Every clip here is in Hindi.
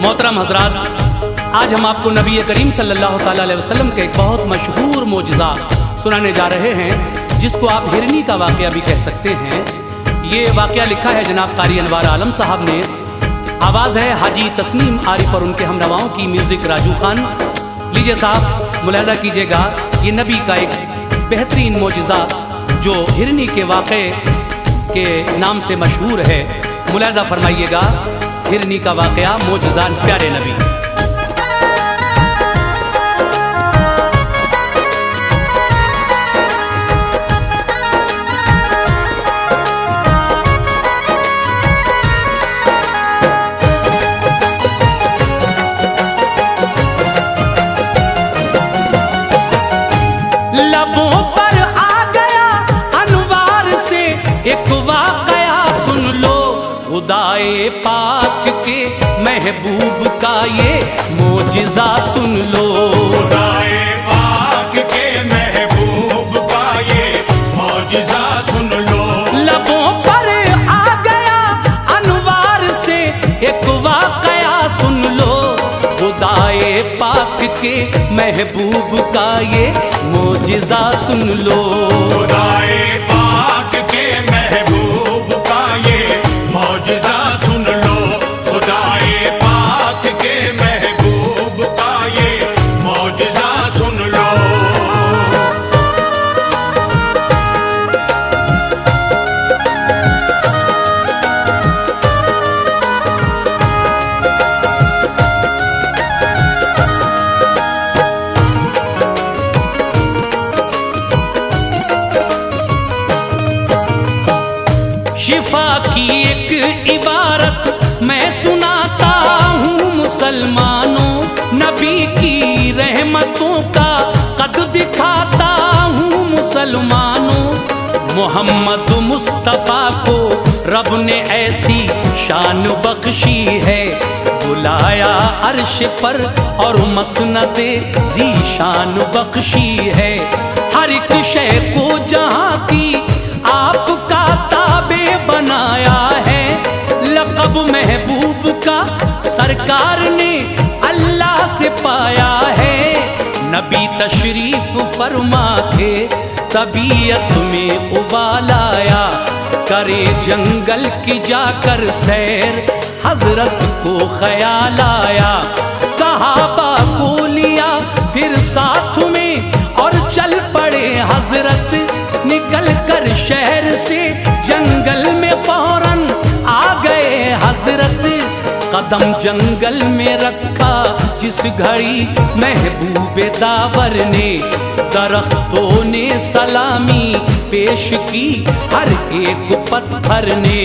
मोहतरम हजरात, आज हम आपको नबी करीम सल्लल्लाहु ताला अलैहि वसल्लम के एक बहुत मशहूर मोजज़ा सुनाने जा रहे हैं, जिसको आप हिरनी का वाक़या भी कह सकते हैं। ये वाक़या लिखा है जनाब कारी अनवार आलम साहब ने। आवाज़ है हाजी तस्नीम आरिफ और उनके हमनवाओं की, म्यूज़िक राजू खान। लीजिए साहब, मुलाहज़ा कीजिएगा, ये नबी का एक बेहतरीन मोजज़ा जो हिरनी के वाक़े के नाम से मशहूर है। मुलाहज़ा फरमाइएगा, हिरनी का वाक़या, मोजज़ा प्यारे नबी। लबों पर आ गया अनवार से एक वाक़या, सुन लो खुदाए पाक के महबूब का ये मोजज़ा सुन लो। खुदाए पाक के महबूब का ये मोजज़ा सुन लो। लबों पर आ गया अनवार से एक वाक़या, सुन लो खुदाए पाक के महबूब का ये मोजज़ा सुन लो। खुदाए पाक के महबूब का ये मोजज़ा सुन लो। खुदाए पाक के महबूब का ये मोजज़ा सुन लो। शिफा की एक इबारत मैं सुनाता हूँ मुसलमानों, नबी की रहमतों का कद दिखाता हूँ मुसलमानों। मोहम्मद मुस्तफ़ा को रब ने ऐसी शान बख्शी है, बुलाया अर्श पर और मसनदे ज़ीशान बख्शी है। हर एक शय को जहाँ की आपका ताबे बनाया है, लक़ब महबूब का सरकार ने अल्लाह से पाया है। नबी तशरीफ फरमा थे, तबीयत में उबाल आया, करे जंगल की जाकर सैर, हजरत को ख्याल आया। सहाबा को लिया फिर साथ में और चल पड़े हजरत, निकल कर शहर से जंगल में फौरन आ गए हजरत। कदम जंगल में रखा जिस घड़ी महबूबे दावर ने, दरख्तों ने सलामी पेश की हर एक पत्थर ने।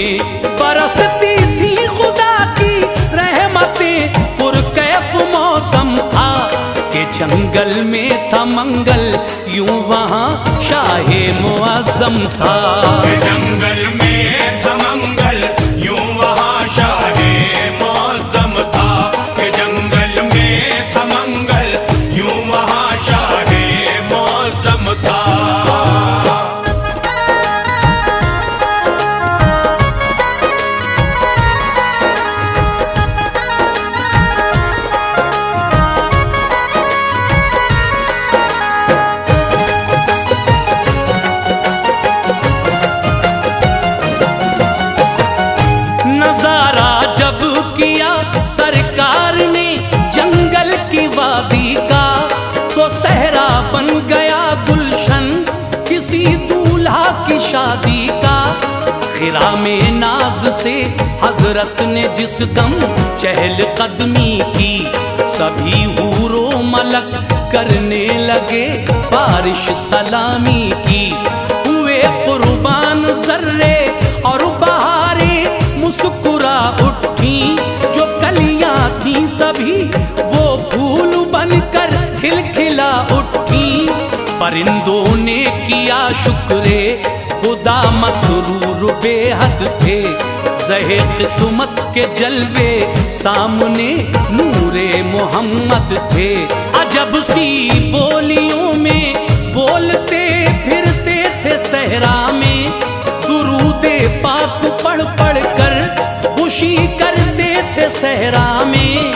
बरसती थी खुदा की रहमतें, पुरकैफ मौसम था कि जंगल में था मंगल, यूं वहाँ शाहे मुअज़्ज़म था। जंगल में था मंगल, यूं वहाँ शाहे मुअज़्ज़म था। जंगल में था मंगल, यूं वहाँ शाहे मुअज़्ज़म था। नजारा जब किया सरकार ने जंगल की वादी का, तो सहरा बन गया गुलशन किसी दूल्हा की शादी का। खिरा में नाज से हजरत ने जिस दम चहल कदमी की, सभी हूरो मलक करने लगे बारिश सलामी की। हुए कुर्बान जर्रे और बहारे मुस्कुरा उठी, जो कलियां थी सभी वो फूल बनकर खिलखिला उठी। परिंदों ने किया शुक्रे खुदा, मसरूर बेहद थे, ज़हे किस्मत के जलवे सामने नूरे मोहम्मद थे। अजब सी बोलियों में बोलते फिरते थे सहरा में, दुरूदे पाक पढ़ पढ़ कर खुशी करते थे सहरा में।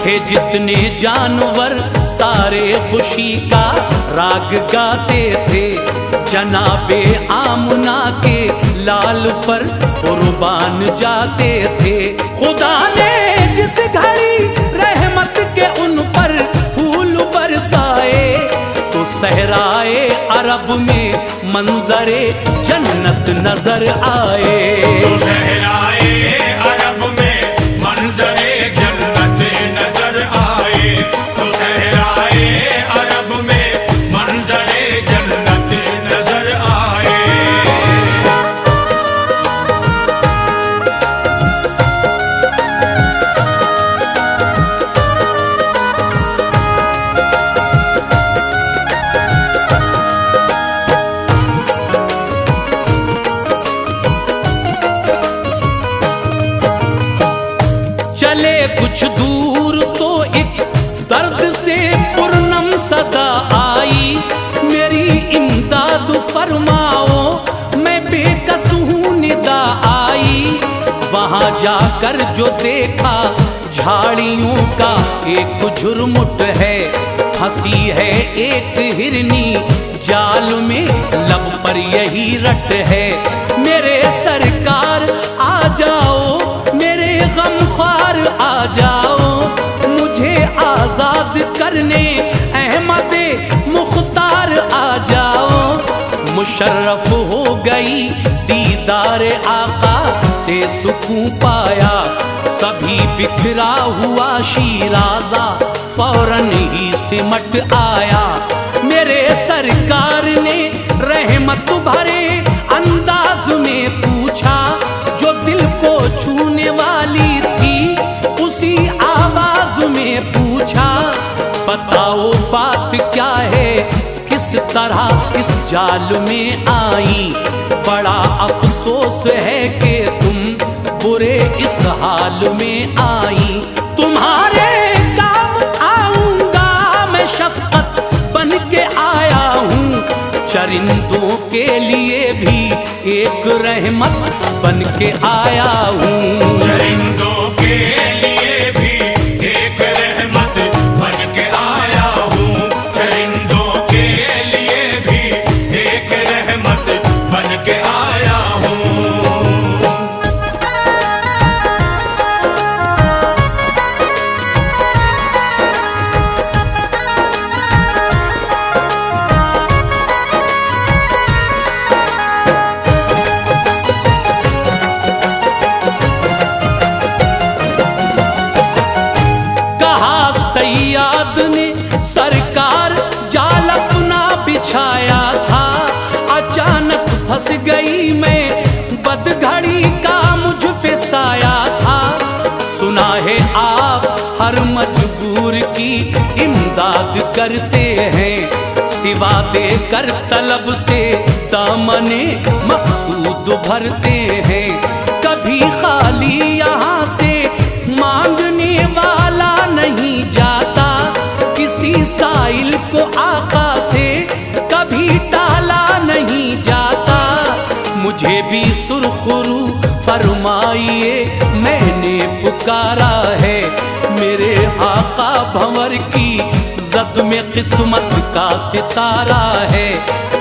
थे जितने जानवर सारे खुशी का राग गाते थे। जनाबे आमना के लाल पर कुर्बान जाते थे। खुदा ने जिस घड़ी रहमत के उन पर फूल बरसाए, तो सहराए अरब में मंजरे जन्नत नजर आए। तो सहराए अरब में मंजरे जन्नत नजर आए। तो सहराए अरब में मंजरे जन्नत नजर आए। चले कुछ दूर तो एक दर्द से पुरनम सदा आई, मेरी इमदाद फरमाओ मैं बेकस हूँ निदा आई। वहां जाकर जो देखा झाड़ियों का एक झुरमुट है, हंसी है एक हिरनी जाल में लब पर यही रट है। मेरे सरकार आ जाओ, मेरे गमख्वार आ जाओ, मुझे आजाद करने अहमद मुख्तार आ जाओ। मुशर्रफ हो गई दीदार आका से सुकून पाया, सभी बिखरा हुआ शीराजा फौरन ही सिमट आया। मेरे सरकार ने रहमत भरे अंदाज में पूछा, जो दिल को छूने वाली थी उसी आवाज में पूछा, बताओ बात क्या है, किस तरह इस जाल में आई। बड़ा अफसोस है कि तुम बुरे इस हाल में आई। तुम्हारे काम आऊंगा मैं शफकत बन के आया हूँ, चरिंदों के लिए भी एक रहमत बन के आया हूँ। चरिंदों के लिए भी एक रहमत बन के आया हूँ। चरिंदों के लिए भी एक रहमत बन के आया हूँ। सैयाद ने सरकार जाल अपना बिछाया था, अचानक फंस गई मैं बदघड़ी का मुझ पे साया था। सुना है आप हर मजबूर की इमदाद करते हैं, सिवा देकर तलब से दामने मकसूद भरते हैं। कभी खाली यहाँ से मांगने वाला नहीं जाता, किसी साइल को आका से कभी टाला नहीं जाता। मुझे भी सुरखरू फरमाइए मैंने पुकारा है, मेरे आका भंवर की जद में किस्मत का सितारा है।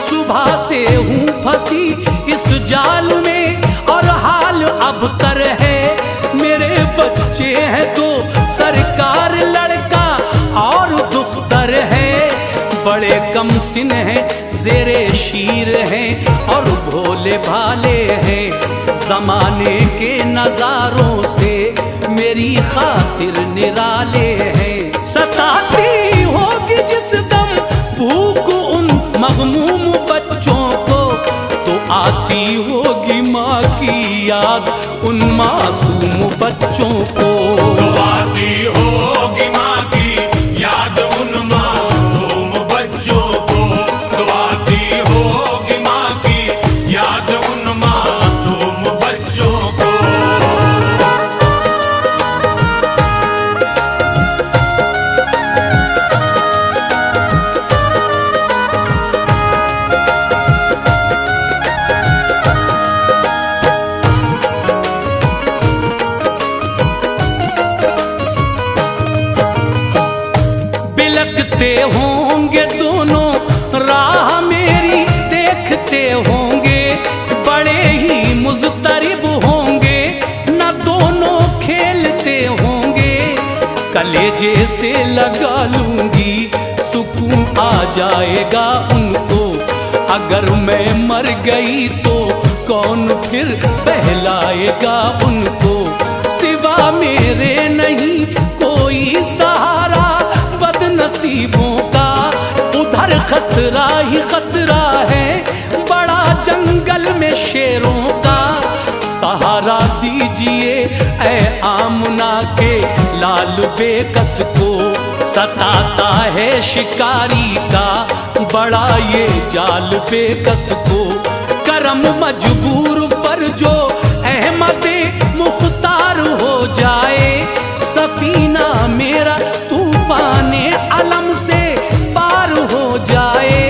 सुबह से हूँ फंसी इस जाल में और हाल अबतर है। मेरे बच्चे हैं तो सरकार लड़का और दुख्तर है, बड़े कम सिन हैं जेरे शीर हैं और भोले भाले हैं। जमाने के नजारों से मेरी खातिर निराले हैं। सताती होगी जिस दम भूख उन मगमूम बच्चों को, तो आती होगी माँ की याद उन मासूम बच्चों को। तो आती होगी माँ की याद उन मासूम बच्चों को। तो आती होगी माँ की याद उन मासूम बच्चों को। चलते होंगे दोनों राह मेरी देखते होंगे, बड़े ही मुज़तरिब होंगे न दोनों खेलते होंगे। कलेजे से लगा लूंगी सुकून आ जाएगा उनको, अगर मैं मर गई तो कौन फिर बहलाएगा उनको। सिवा मेरे नहीं कोई सहारा बदनसीबों का, उधर खतरा ही खतरा है बड़ा जंगल में शेरों का। सहारा दीजिए ऐ आमना के लाल बेकस को, सताता है शिकारी का बड़ा ये जाल बेकस को। करम मजबूर पर जो अहमदे मुख्तार हो जाए, सफीना मेरा तूफाने अलम से पार हो जाए।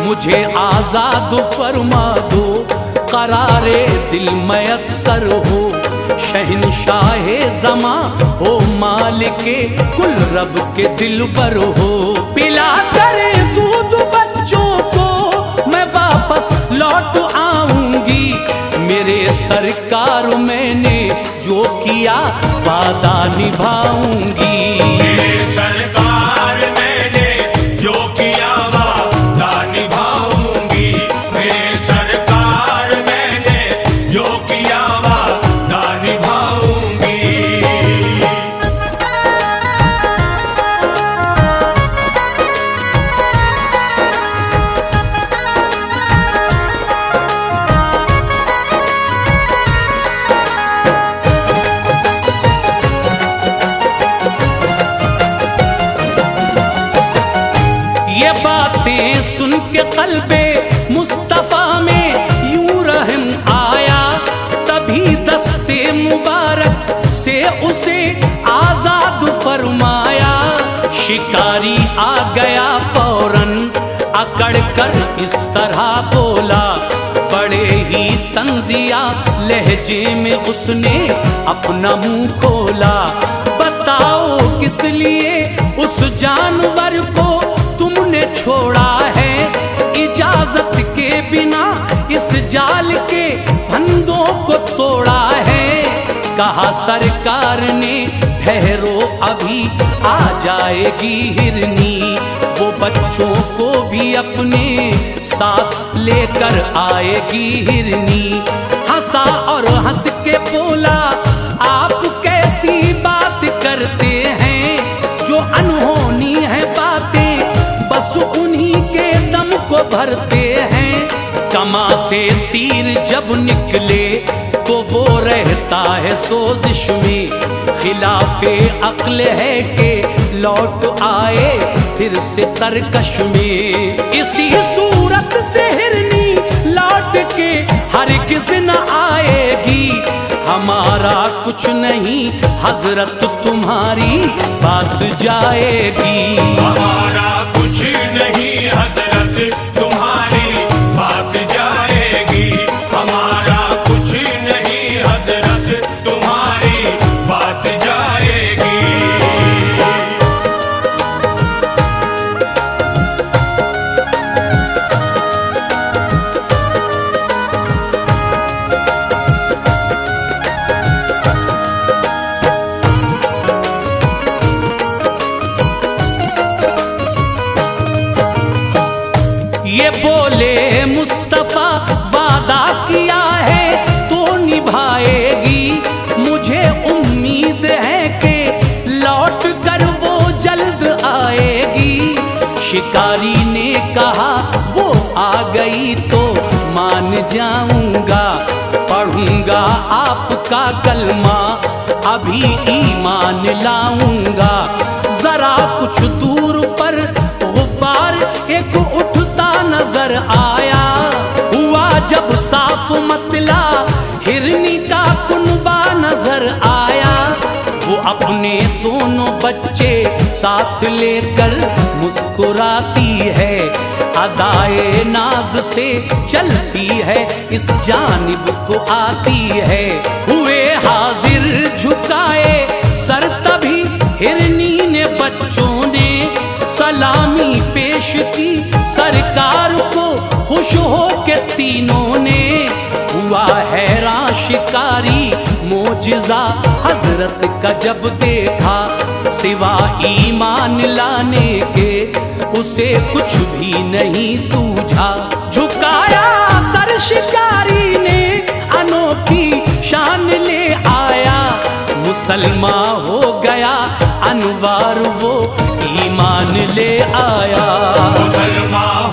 मुझे आजाद फरमा दो करारे दिल मयस्सर हो, शहनशाहे ज़मा हो मालिके कुल रब के दिल पर हो। पिला करे दूध बच्चों को मैं वापस लौट आऊंगी, मेरे सरकार मैंने जो किया वादा निभाऊंगी। मेरे सरकार मैंने जो किया वादा निभाऊंगी, मेरे सरकार मैंने जो किया वादा निभाऊंगी। ये बातें सुन के क़ल्बे मुस्तफ़ा में यूं रहम आया, तभी दस्ते मुबारक से उसे आजाद फरमाया। शिकारी आ गया फौरन अकड़ कर इस तरह बोला, बड़े ही तंजिया लहजे में उसने अपना मुंह खोला। बताओ किस लिए उस जानवर को तुमने छोड़ा है, इजाजत के बिना इस जाल के फंदों को तोड़ा है। कहा सरकार ने ठहरो अभी आ जाएगी हिरनी, वो बच्चों को भी अपने साथ लेकर आएगी हिरनी। हंसा और हंस के बोला आप कैसी बात करते हैं, जो अनहोनी है बातें बस उन्हीं के दम को भरते हैं। कमा से तीर जब निकले तो वो रहता है सोजिश में, खिलाफे अक्ल है कि लौट आए फिर से तरकश में। इसी सूरत से हिरनी लौट के हरगिज़ न आएगी, हमारा कुछ नहीं हजरत तुम्हारी बात जाएगी। हमारा कुछ नहीं हजरत तुम्हारी बात जाएगी, हमारा कुछ नहीं हजरत तुम्हारी बात जाएगी। ये बोले मुस्तफा वादा किया है तो निभाएगी, मुझे उम्मीद है कि लौट कर वो जल्द आएगी। शिकारी ने कहा वो आ गई तो मान जाऊंगा, पढ़ूंगा आपका कलमा अभी ईमान लाऊंगा। जरा कुछ दूर पर गुब्बार एक उठता नजर आया, हुआ जब साफ मतला हिरनी का कुनबा नजर आया। वो अपने दोनों बच्चे साथ लेकर मुस्कुराती है, अदाए नाज से चलती है इस जानिब को आती है। हुए हाजिर झुकाए सर तभी हिरनी ने बच्चों ने सलाम के तीनों ने हुआ हैरान शिकारी, मोजिज़ा हजरत का जब देखा, सिवा ईमान लाने के उसे कुछ भी नहीं सूझा। झुकाया सर शिकारी ने, अनोखी शान ले आया, मुसलमान हो गया अनवार वो ईमान ले आया। मुसलमान